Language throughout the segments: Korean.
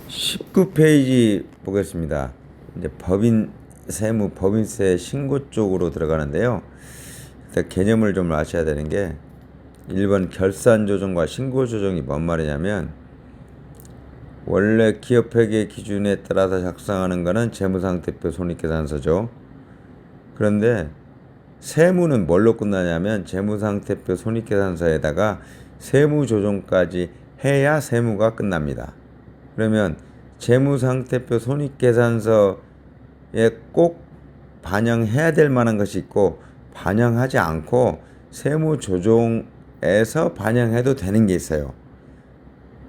19페이지 보겠습니다. 이제 세무 법인세 신고 쪽으로 들어가는데요. 일단 개념을 좀 아셔야 되는 게 1번 결산 조정과 신고 조정이 뭔 말이냐면, 원래 기업회계 기준에 따라서 작성하는 거는 재무상태표 손익계산서죠. 그런데 세무는 뭘로 끝나냐면 재무상태표 손익계산서에다가 세무조정까지 해야 세무가 끝납니다. 그러면 재무상태표 손익계산서에 꼭 반영해야 될 만한 것이 있고, 반영하지 않고 세무조정에서 반영해도 되는 게 있어요.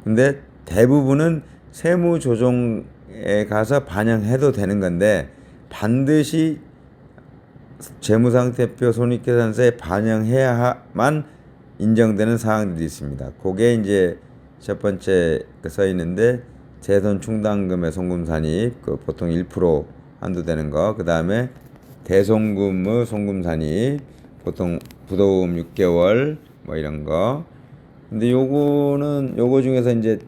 근데 대부분은 세무조정에 가서 반영해도 되는 건데, 반드시 재무상태표 손익계산서에 반영해야만 인정되는 사항들이 있습니다. 그게 이제 첫 번째 써 있는데, 재손 충당금의 송금산입, 보통 1% 한도되는 거. 그 다음에 대송금의 송금산입, 보통 부도금 6개월, 뭐 이런 거. 근데 요거 중에서 이제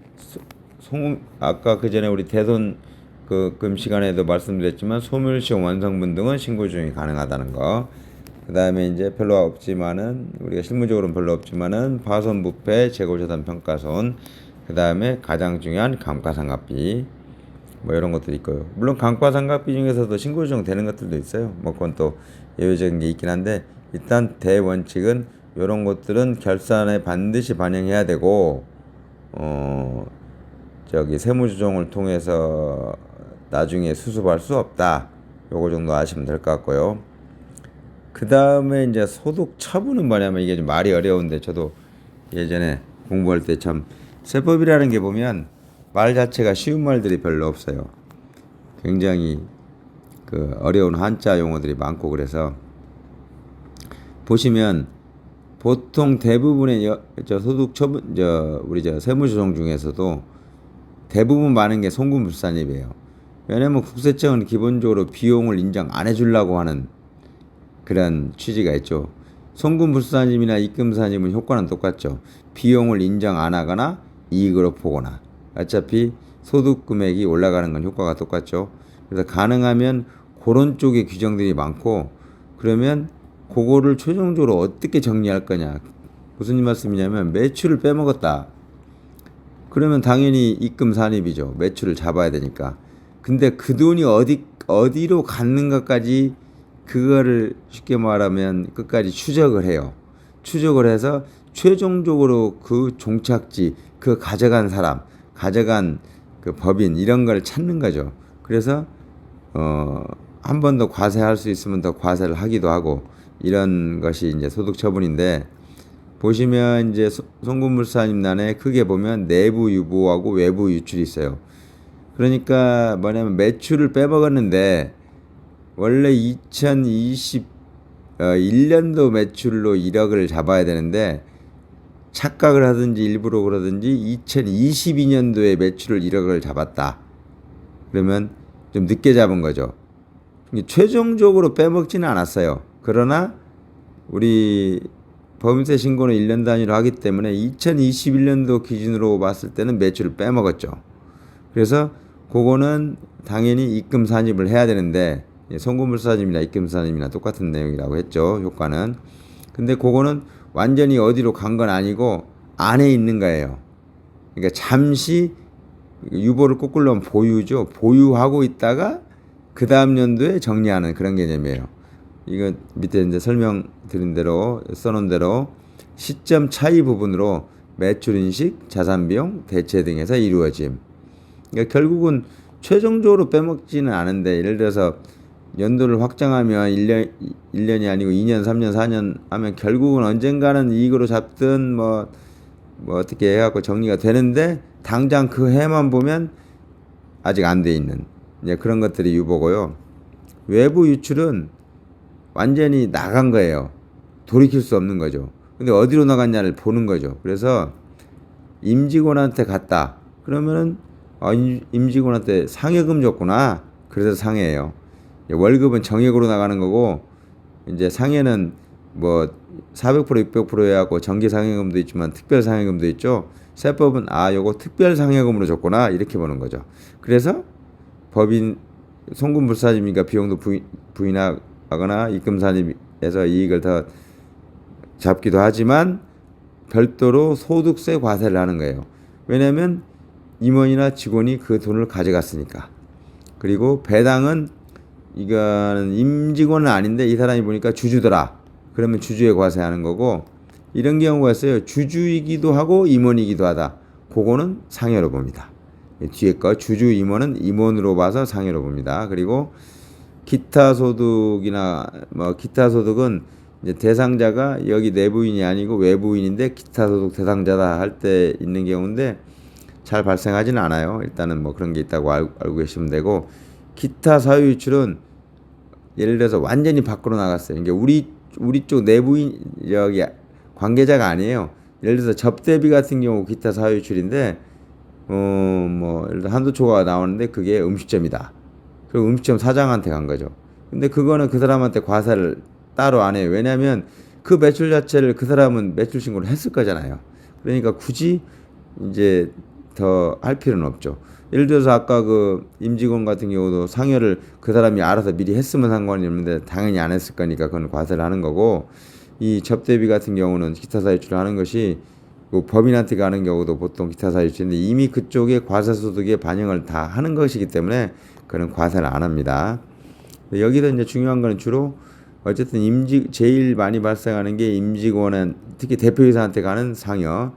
아까 그 전에 우리 대손 금 시간에도 말씀드렸지만, 소멸시효 완성분 등은 신고 조정이 가능하다는 거. 그 다음에 이제 별로 없지만은, 우리가 실무적으로는 별로 없지만은 파손부패, 재고자산 평가손, 그 다음에 가장 중요한 감가상각비, 뭐 이런 것들이 있고요. 물론 감가상각비 중에서도 신고 조정 되는 것들도 있어요. 뭐 그건 또 예외적인 게 있긴 한데, 일단 대원칙은 이런 것들은 결산에 반드시 반영해야 되고, 세무조정을 통해서 나중에 수습할 수 없다. 요거 정도 아시면 될 것 같고요. 그 다음에 이제 소득 처분은 뭐냐면, 이게 좀 말이 어려운데, 저도 예전에 공부할 때 참, 세법이라는 게 보면 말 자체가 쉬운 말들이 별로 없어요. 굉장히 어려운 한자 용어들이 많고, 그래서 보시면 보통 대부분의 소득 처분, 우리 세무조정 중에서도 대부분 많은 게 송금불산입이에요. 왜냐면 국세청은 기본적으로 비용을 인정 안 해주려고 하는 그런 취지가 있죠. 송금불산임이나 입금산임은 효과는 똑같죠. 비용을 인정 안 하거나 이익으로 보거나, 어차피 소득 금액이 올라가는 건 효과가 똑같죠. 그래서 가능하면 그런 쪽의 규정들이 많고, 그러면 그거를 최종적으로 어떻게 정리할 거냐. 무슨 말씀이냐면, 매출을 빼먹었다. 그러면 당연히 입금산입이죠. 매출을 잡아야 되니까. 근데 그 돈이 어디로 갔는가까지, 그거를 쉽게 말하면 끝까지 추적을 해요. 추적을 해서 최종적으로 그 종착지, 그 가져간 사람, 가져간 그 법인, 이런 걸 찾는 거죠. 그래서 한 번 더 과세할 수 있으면 더 과세를 하기도 하고, 이런 것이 이제 소득 처분인데, 보시면 이제 송금불산임란에 크게 보면 내부 유보하고 외부 유출이 있어요. 그러니까 뭐냐면, 매출을 빼먹었는데 원래 2021년도 매출로 1억을 잡아야 되는데, 착각을 하든지 일부러 그러든지 2022년도에 매출을 1억을 잡았다. 그러면 좀 늦게 잡은 거죠. 최종적으로 빼먹지는 않았어요. 그러나 우리 법인세 신고는 1년 단위로 하기 때문에 2021년도 기준으로 봤을 때는 매출을 빼먹었죠. 그래서 그거는 당연히 입금산입을 해야 되는데, 송금불산임이나 입금산임이나 똑같은 내용이라고 했죠. 효과는. 근데 그거는 완전히 어디로 간 건 아니고 안에 있는 거예요. 그러니까 잠시 유보를 거꾸로 하면 보유죠. 보유하고 있다가 그 다음 연도에 정리하는 그런 개념이에요. 이거 밑에 이제 설명드린 대로, 써놓은 대로 시점 차이 부분으로 매출 인식, 자산 비용, 대체 등에서 이루어짐. 그러니까 결국은 최종적으로 빼먹지는 않은데, 예를 들어서 연도를 확장하면 1년이 아니고 2년, 3년, 4년 하면 결국은 언젠가는 이익으로 잡든 뭐 어떻게 해갖고 정리가 되는데, 당장 그 해만 보면 아직 안 돼 있는, 이제 그런 것들이 유보고요. 외부 유출은 완전히 나간 거예요. 돌이킬 수 없는 거죠. 근데 어디로 나갔냐를 보는 거죠. 그래서 임직원한테 갔다. 그러면은 임직원한테 상여금 줬구나. 그래서 상해예요. 월급은 정액으로 나가는 거고, 이제 상해는 뭐 400% 600% 해갖고 정기 상여금도 있지만 특별 상여금도 있죠. 세법은 요거 특별 상여금으로 줬구나 이렇게 보는 거죠. 그래서 법인 송금불사님이니까 비용도 부인하거나 입금산입에서 이익을 더 잡기도 하지만 별도로 소득세 과세를 하는 거예요. 왜냐하면 임원이나 직원이 그 돈을 가져갔으니까. 그리고 배당은 이거는 임직원은 아닌데 이 사람이 보니까 주주더라. 그러면 주주에 과세하는 거고, 이런 경우가 있어요. 주주이기도 하고 임원이기도 하다. 그거는 상여로 봅니다. 뒤에 거 주주 임원은 임원으로 봐서 상여로 봅니다. 그리고 기타 소득이나 뭐 기타 소득은 이제 대상자가 여기 내부인이 아니고 외부인인데 기타 소득 대상자다 할 때 있는 경우인데 잘 발생하지는 않아요. 일단은 뭐 그런 게 있다고 알고 계시면 되고, 기타 사유 유출은 예를 들어서 완전히 밖으로 나갔어요. 이게 우리 쪽 내부인 여기 관계자가 아니에요. 예를 들어서 접대비 같은 경우 기타 사유 유출인데 뭐 예를 들어 한두 초가 나오는데 그게 음식점이다. 그리고 음식점 사장한테 간 거죠. 근데 그거는 그 사람한테 과세를 따로 안 해요. 왜냐하면 그 매출 자체를 그 사람은 매출 신고를 했을 거잖아요. 그러니까 굳이 이제 더 할 필요는 없죠. 예를 들어서 아까 그 임직원 같은 경우도 상여를 그 사람이 알아서 미리 했으면 상관이 없는데 당연히 안 했을 거니까 그건 과세를 하는 거고, 이 접대비 같은 경우는 기타 사유치를 하는 것이 그 법인한테 가는 경우도 보통 기타 사유치인데 이미 그쪽에 과세소득에 반영을 다 하는 것이기 때문에 그런 과세를 안 합니다. 여기서 이제 중요한 거는 주로 어쨌든 제일 많이 발생하는 게 임직원은 특히 대표이사한테 가는 상여,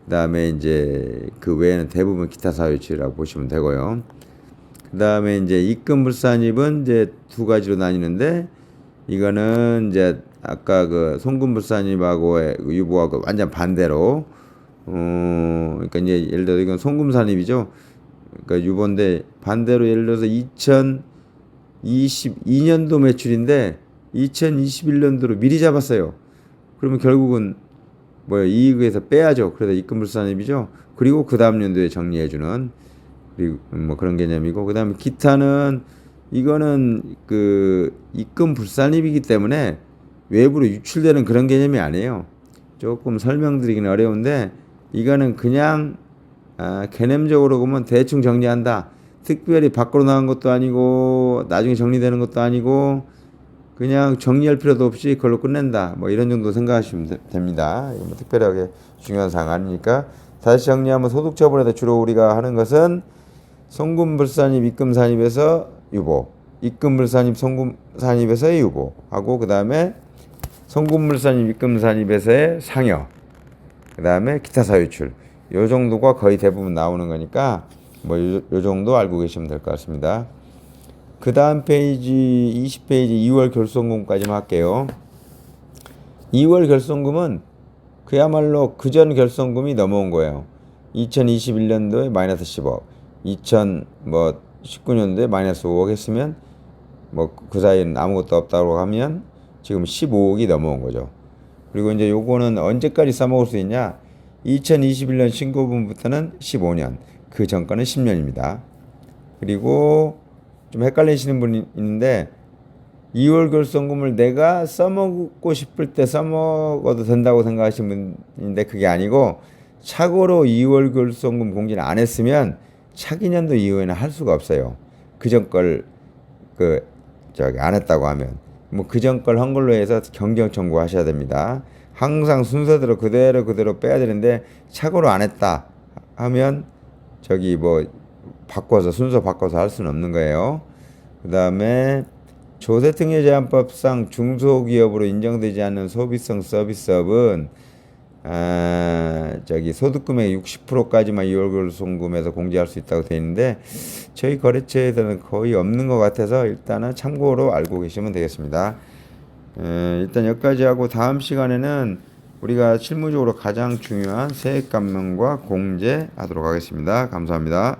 그다음에 이제 그 외에는 대부분 기타 사유치라고 보시면 되고요. 그다음에 이제 입금불산입은 이제 두 가지로 나뉘는데, 이거는 이제 아까 그 송금불산입하고의 유보하고 완전 반대로 그러니까 이제 예를 들어 이건 송금산입이죠. 그러니까 유보인데 반대로 예를 들어서 2022년도 매출인데 2021년도로 미리 잡았어요. 그러면 결국은 이익에서 빼야죠. 그래서 입금불산입이죠. 그리고 그 다음 연도에 정리해주는, 그리고 뭐 그런 개념이고, 그 다음에 기타는 이거는 그 입금불산입이기 때문에 외부로 유출되는 그런 개념이 아니에요. 조금 설명드리기는 어려운데 이거는 그냥 개념적으로 보면 대충 정리한다. 특별히 밖으로 나간 것도 아니고 나중에 정리되는 것도 아니고 그냥 정리할 필요도 없이 그걸로 끝낸다. 뭐 이런 정도 생각하시면 됩니다. 이거 뭐 특별하게 중요한 사항 아니니까. 다시 정리하면 소득처분에서 주로 우리가 하는 것은 송금불산입, 입금산입에서 유보, 입금불산입, 송금산입에서의 유보하고, 그 다음에 송금불산입, 입금산입에서의 상여, 그 다음에 기타 사유출. 요 정도가 거의 대부분 나오는 거니까 뭐 요 정도 알고 계시면 될 것 같습니다. 그 다음 페이지 20페이지 2월 결손금까지만 할게요. 2월 결손금은 그야말로 그전 결손금이 넘어온 거예요. 2021년도에 마이너스 10억, 2019년도에 마이너스 5억 했으면 뭐 그 사이에는 아무것도 없다고 하면 지금 15억이 넘어온 거죠. 그리고 이제 요거는 언제까지 써먹을 수 있냐? 2021년 신고분부터는 15년, 그 전과는 10년입니다. 그리고 좀 헷갈리시는 분이 있는데 2월 결손금을 내가 써먹고 싶을 때 써먹어도 된다고 생각하시는 분인데 그게 아니고, 착오로 2월 결손금 공제를 안 했으면 차기년도 이후에는 할 수가 없어요. 그전 걸 안 했다고 하면 뭐 그전 걸 한 걸로 해서 경경 청구하셔야 됩니다. 항상 순서대로 그대로 빼야 되는데 착오로 안 했다 하면 순서 바꿔서 할 수는 없는 거예요. 그 다음에 조세특례제한법상 중소기업으로 인정되지 않는 소비성 서비스업은 소득금액 60%까지만 2월 결손금에서 공제할 수 있다고 되어 있는데 저희 거래처에서는 거의 없는 것 같아서 일단은 참고로 알고 계시면 되겠습니다. 일단 여기까지 하고 다음 시간에는 우리가 실무적으로 가장 중요한 세액 감면과 공제 하도록 하겠습니다. 감사합니다.